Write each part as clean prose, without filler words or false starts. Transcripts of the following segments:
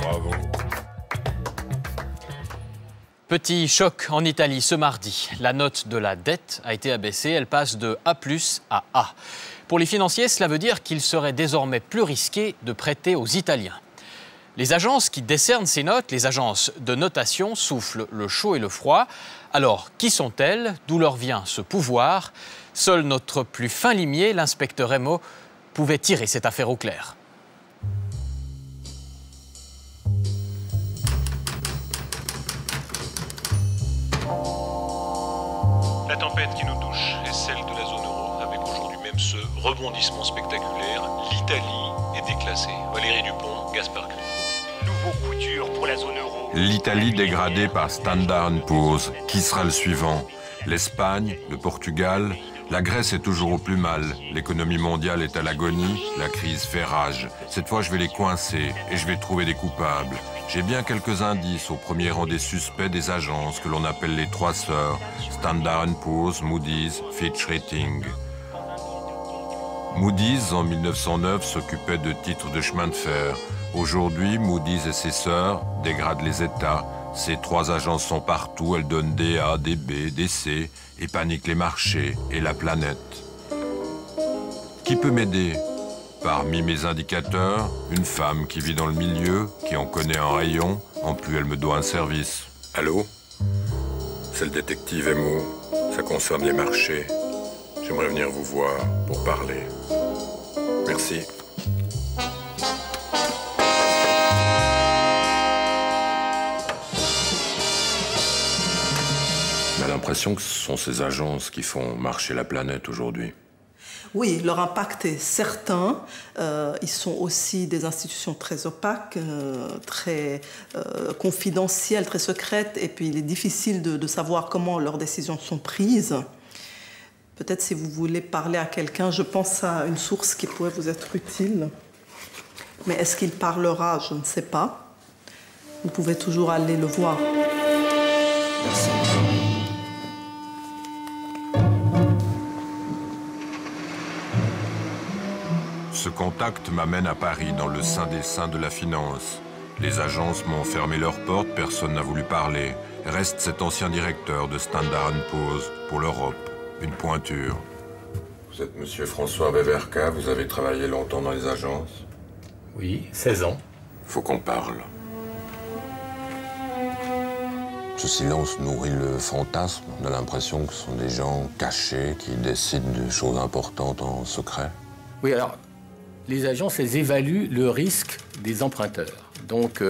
Bravo. Petit choc en Italie ce mardi. La note de la dette a été abaissée. Elle passe de A+ à A. Pour les financiers, cela veut dire qu'il serait désormais plus risqué de prêter aux Italiens. Les agences qui décernent ces notes, les agences de notation, soufflent le chaud et le froid. Alors, qui sont-elles? D'où leur vient ce pouvoir? Seul notre plus fin limier, l'inspecteur Emo, pouvait tirer cette affaire au clair. La tempête qui nous touche est celle de la zone euro, avec aujourd'hui même ce rebondissement spectaculaire. L'Italie est déclassée. Valérie Dupont, Gaspard Koenig. Nouveau coup dur pour la zone euro. L'Italie dégradée par Standard & Poor's. Qui sera le suivant? L'Espagne, le Portugal? La Grèce est toujours au plus mal. L'économie mondiale est à l'agonie. La crise fait rage. Cette fois, je vais les coincer et je vais trouver des coupables. J'ai bien quelques indices au premier rang des suspects des agences que l'on appelle les trois sœurs. Standard & Poor's, Moody's, Fitch Ratings. Moody's, en 1909, s'occupait de titres de chemin de fer. Aujourd'hui, Moody's et ses sœurs dégradent les États. Ces trois agences sont partout, elles donnent des A, des B, des C et paniquent les marchés et la planète. Qui peut m'aider? Parmi mes indicateurs, une femme qui vit dans le milieu, qui en connaît un rayon, en plus elle me doit un service. Allô? C'est le détective Emo, ça concerne les marchés. J'aimerais venir vous voir pour parler. Merci. On a l'impression que ce sont ces agences qui font marcher la planète aujourd'hui. Oui, leur impact est certain. Ils sont aussi des institutions très opaques, très confidentielles, très secrètes. Et puis, il est difficile de savoir comment leurs décisions sont prises. Peut-être si vous voulez parler à quelqu'un, je pense à une source qui pourrait vous être utile. Mais est-ce qu'il parlera? Je ne sais pas. Vous pouvez toujours aller le voir. Merci. Ce contact m'amène à Paris, dans le sein des saints de la finance. Les agences m'ont fermé leurs portes, personne n'a voulu parler. Reste cet ancien directeur de Standard & Poor's pour l'Europe, une pointure. Vous êtes monsieur François Wewerka, vous avez travaillé longtemps dans les agences? Oui, 16 ans. Faut qu'on parle. Ce silence nourrit le fantasme. On a l'impression que ce sont des gens cachés qui décident de choses importantes en secret. Oui, alors, les agences, elles évaluent le risque des emprunteurs. Donc,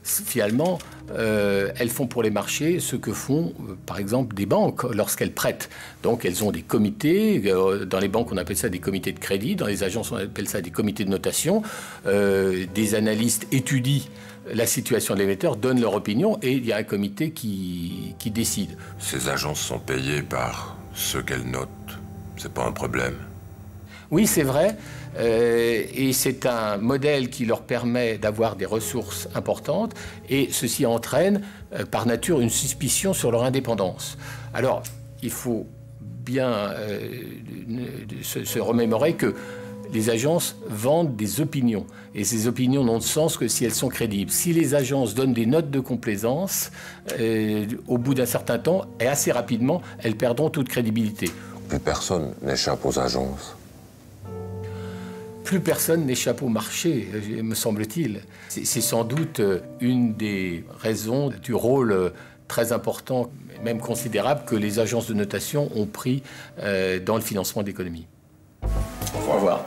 finalement, elles font pour les marchés ce que font, par exemple, des banques lorsqu'elles prêtent. Donc, elles ont des comités. Dans les banques, on appelle ça des comités de crédit. Dans les agences, on appelle ça des comités de notation. Des analystes étudient la situation de l'émetteur, donnent leur opinion et il y a un comité qui décide. Ces agences sont payées par ceux qu'elles notent. C'est pas un problème. Oui, c'est vrai. Et c'est un modèle qui leur permet d'avoir des ressources importantes. Et ceci entraîne, par nature, une suspicion sur leur indépendance. Alors, il faut bien se remémorer que les agences vendent des opinions. Et ces opinions n'ont de sens que si elles sont crédibles. Si les agences donnent des notes de complaisance, au bout d'un certain temps, et assez rapidement, elles perdront toute crédibilité. Plus personne n'échappe aux agences. Plus personne n'échappe au marché, me semble-t-il. C'est sans doute une des raisons du rôle très important, même considérable, que les agences de notation ont pris dans le financement de l'économie. Au revoir.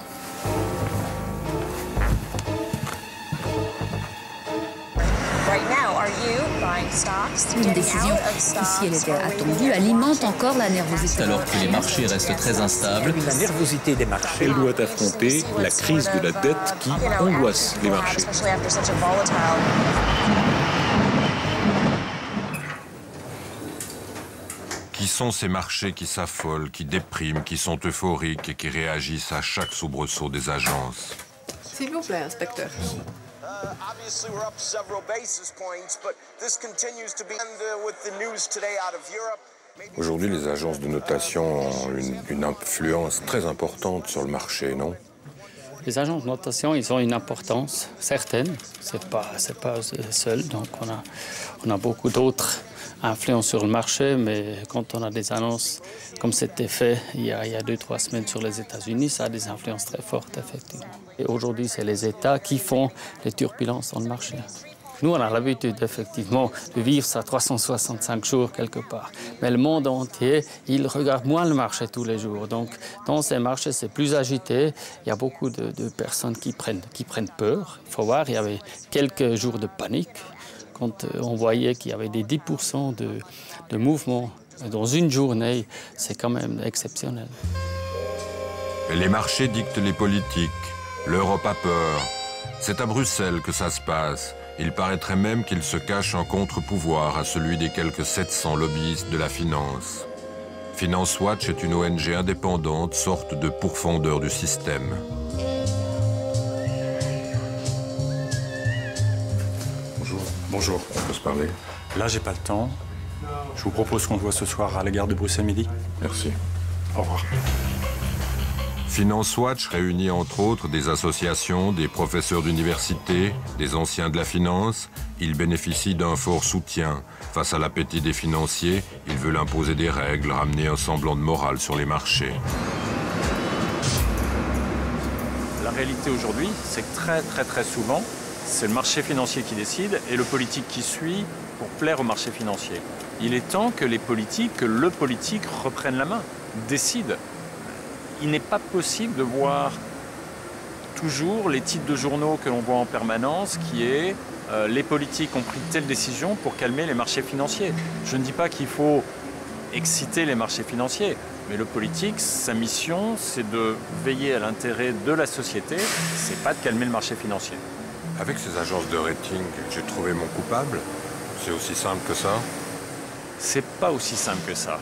Une décision, si elle était attendue, alimente encore la nervosité. Alors que les marchés restent très instables, La nervosité des marchés. Elle doit affronter la crise de la dette qui angoisse les marchés. Qui sont ces marchés qui s'affolent, qui dépriment, qui sont euphoriques et qui réagissent à chaque soubresaut des agences? S'il vous plaît, inspecteur. Obviously, we're up several basis points, but this continues to be with the news today out of Europe. Aujourd'hui, les agences de notation ont une influence très importante sur le marché, non? Les agences de notation, ils ont une importance certaine. C'est pas seul. Donc on a beaucoup d'autres influences sur le marché, mais quand on a des annonces comme c'était fait il y a 2-3 semaines sur les États-Unis, ça a des influences très fortes, effectivement. Et aujourd'hui, c'est les États qui font les turbulences dans le marché. Nous, on a l'habitude, effectivement, de vivre ça 365 jours quelque part. Mais le monde entier, il regarde moins le marché tous les jours. Donc, dans ces marchés, c'est plus agité. Il y a beaucoup de personnes qui prennent peur. Il faut voir, il y avait quelques jours de panique quand on voyait qu'il y avait des 10% de mouvements dans une journée. C'est quand même exceptionnel. Les marchés dictent les politiques. L'Europe a peur. C'est à Bruxelles que ça se passe. Il paraîtrait même qu'il se cache un contre-pouvoir à celui des quelques 700 lobbyistes de la finance. Finance Watch est une ONG indépendante, sorte de pourfendeur du système. Bonjour. Bonjour, on peut se parler? Là, j'ai pas le temps. Je vous propose qu'on se voit ce soir à la gare de Bruxelles midi. Merci. Au revoir. Finance Watch réunit entre autres des associations, des professeurs d'université, des anciens de la finance. Il bénéficie d'un fort soutien. Face à l'appétit des financiers, ils veulent imposer des règles, ramener un semblant de morale sur les marchés. La réalité aujourd'hui, c'est que très souvent, c'est le marché financier qui décide et le politique qui suit pour plaire au marché financier. Il est temps que les politiques, que le politique reprenne la main, décide. Il n'est pas possible de voir toujours les titres de journaux que l'on voit en permanence qui est les politiques ont pris telle décision pour calmer les marchés financiers. Je ne dis pas qu'il faut exciter les marchés financiers, mais le politique, sa mission, c'est de veiller à l'intérêt de la société, c'est pas de calmer le marché financier. Avec ces agences de rating, j'ai trouvé mon coupable. C'est aussi simple que ça? C'est pas aussi simple que ça.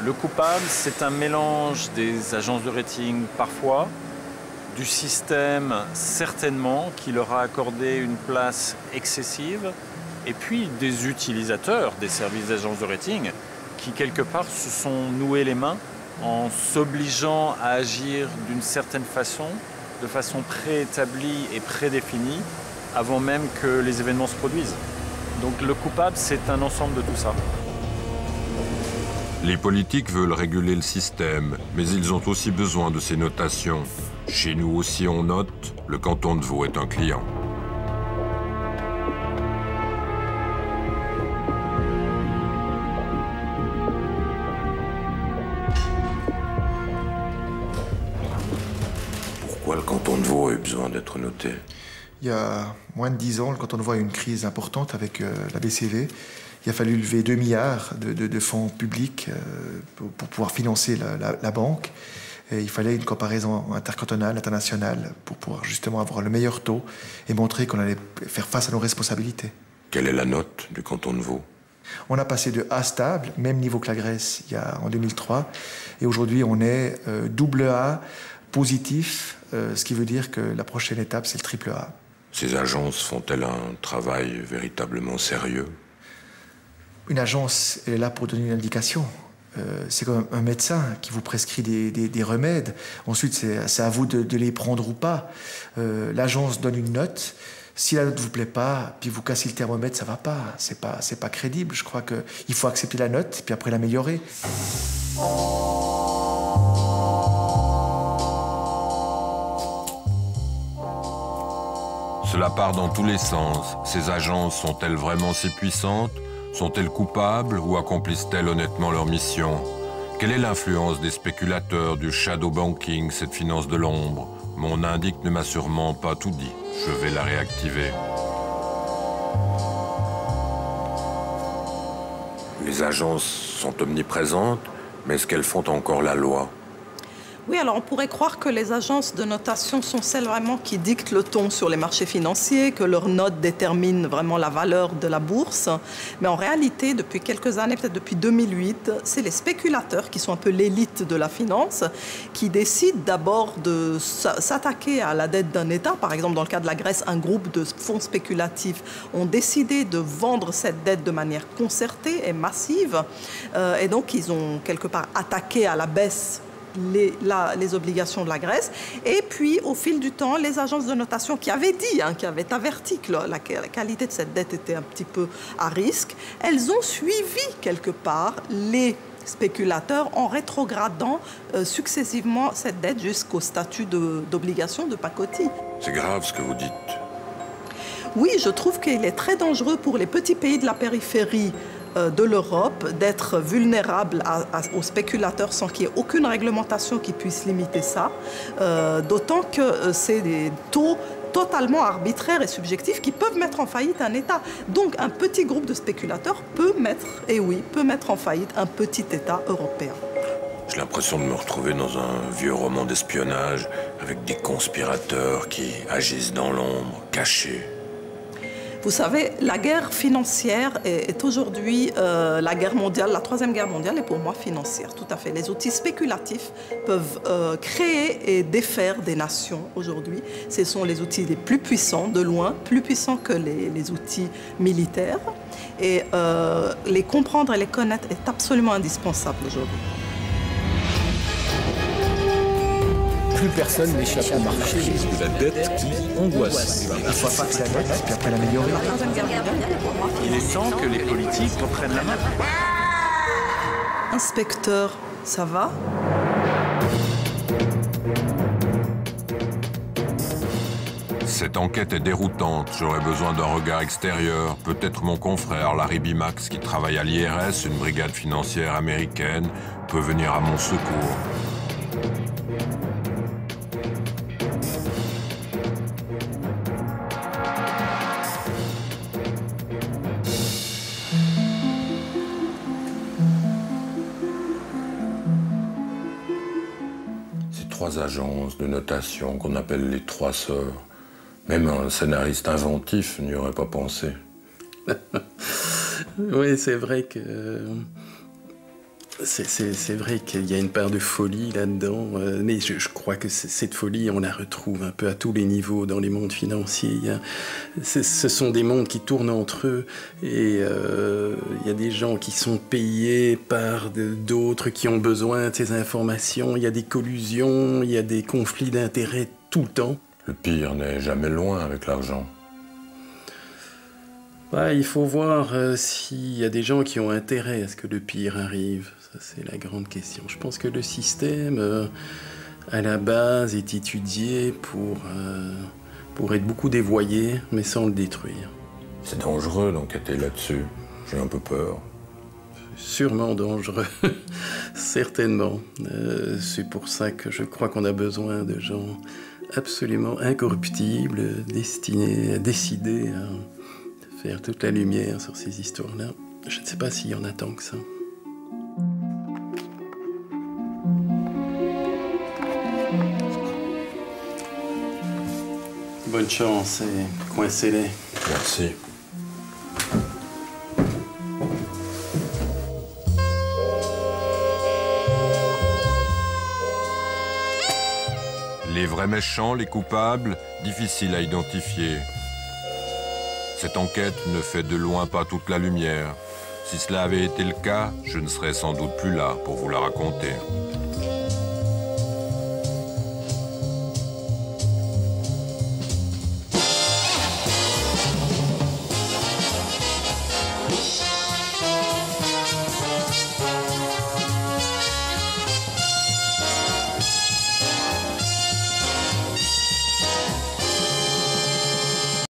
Le coupable, c'est un mélange des agences de rating parfois, du système certainement qui leur a accordé une place excessive, et puis des utilisateurs des services d'agences de rating qui quelque part se sont noués les mains en s'obligeant à agir d'une certaine façon, de façon préétablie et prédéfinie, avant même que les événements se produisent. Donc le coupable, c'est un ensemble de tout ça. Les politiques veulent réguler le système, mais ils ont aussi besoin de ces notations. Chez nous aussi on note, le canton de Vaud est un client. Pourquoi le canton de Vaud a eu besoin d'être noté? Il y a moins de 10 ans, le canton de Vaud a eu une crise importante avec la BCV. Il a fallu lever 2 milliards de fonds publics pour pouvoir financer la banque. Et il fallait une comparaison intercantonale, internationale, pour pouvoir justement avoir le meilleur taux et montrer qu'on allait faire face à nos responsabilités. Quelle est la note du canton de Vaud? On a passé de A stable, même niveau que la Grèce en 2003. Et aujourd'hui, on est AA positif, ce qui veut dire que la prochaine étape, c'est le AAA. Ces agences font-elles un travail véritablement sérieux? Une agence, elle est là pour donner une indication. C'est comme un médecin qui vous prescrit des remèdes. Ensuite, c'est à vous de les prendre ou pas. L'agence donne une note. Si la note ne vous plaît pas, puis vous cassez le thermomètre, ça ne va pas. C'est pas crédible. Je crois qu'il faut accepter la note, puis après l'améliorer. Cela part dans tous les sens. Ces agences sont-elles vraiment si puissantes? Sont-elles coupables ou accomplissent-elles honnêtement leur mission? Quelle est l'influence des spéculateurs, du shadow banking, cette finance de l'ombre? Mon indice ne m'a sûrement pas tout dit. Je vais la réactiver. Les agences sont omniprésentes, mais est-ce qu'elles font encore la loi? Oui, alors on pourrait croire que les agences de notation sont celles vraiment qui dictent le ton sur les marchés financiers, que leurs notes déterminent vraiment la valeur de la bourse. Mais en réalité, depuis quelques années, peut-être depuis 2008, c'est les spéculateurs qui sont un peu l'élite de la finance, qui décident d'abord de s'attaquer à la dette d'un État. Par exemple, dans le cas de la Grèce, un groupe de fonds spéculatifs ont décidé de vendre cette dette de manière concertée et massive. Et donc, ils ont quelque part attaqué à la baisse les obligations de la Grèce. Et puis, au fil du temps, les agences de notation qui avaient dit, qui avaient averti que la qualité de cette dette était un petit peu à risque, elles ont suivi quelque part les spéculateurs en rétrogradant successivement cette dette jusqu'au statut d'obligation de pacotille. C'est grave ce que vous dites. Oui, je trouve qu'il est très dangereux pour les petits pays de la périphérie de l'Europe d'être vulnérables aux spéculateurs sans qu'il y ait aucune réglementation qui puisse limiter ça, d'autant que c'est des taux totalement arbitraires et subjectifs qui peuvent mettre en faillite un État. Donc un petit groupe de spéculateurs peut mettre en faillite un petit État européen. J'ai l'impression de me retrouver dans un vieux roman d'espionnage avec des conspirateurs qui agissent dans l'ombre, cachés. Vous savez, la guerre financière est aujourd'hui la guerre mondiale, la troisième guerre mondiale est pour moi financière, tout à fait. Les outils spéculatifs peuvent créer et défaire des nations aujourd'hui. Ce sont les outils les plus puissants, de loin, plus puissants que les outils militaires. Et les comprendre et les connaître est absolument indispensable aujourd'hui. Plus personne n'échappe au marché. De la dette qui angoisse. Il faut pas que la dette, puis après l'améliorer. Il est temps que les politiques reprennent la main. Inspecteur, ça va? Cette enquête est déroutante. J'aurais besoin d'un regard extérieur. Peut-être mon confrère Larry Bimax, qui travaille à l'IRS, une brigade financière américaine, peut venir à mon secours. Trois agences de notation qu'on appelle les Trois Sœurs. Même un scénariste inventif n'y aurait pas pensé. Oui, c'est vrai que... C'est vrai qu'il y a une part de folie là-dedans, mais je crois que cette folie, on la retrouve un peu à tous les niveaux dans les mondes financiers. Ce sont des mondes qui tournent entre eux et il y a des gens qui sont payés par d'autres qui ont besoin de ces informations. Il y a des collusions, il y a des conflits d'intérêts tout le temps. Le pire n'est jamais loin avec l'argent. Ouais, il faut voir s'il y a des gens qui ont intérêt à ce que le pire arrive. Ça, c'est la grande question. Je pense que le système, à la base, est étudié pour être beaucoup dévoyé, mais sans le détruire. C'est dangereux d'enquêter là-dessus. J'ai un peu peur. Sûrement dangereux, certainement. C'est pour ça que je crois qu'on a besoin de gens absolument incorruptibles, destinés à décider à faire toute la lumière sur ces histoires-là. Je ne sais pas s'il y en a tant que ça. Bonne chance et coincez-les. Merci. Les vrais méchants, les coupables, difficiles à identifier. Cette enquête ne fait de loin pas toute la lumière. Si cela avait été le cas, je ne serais sans doute plus là pour vous la raconter.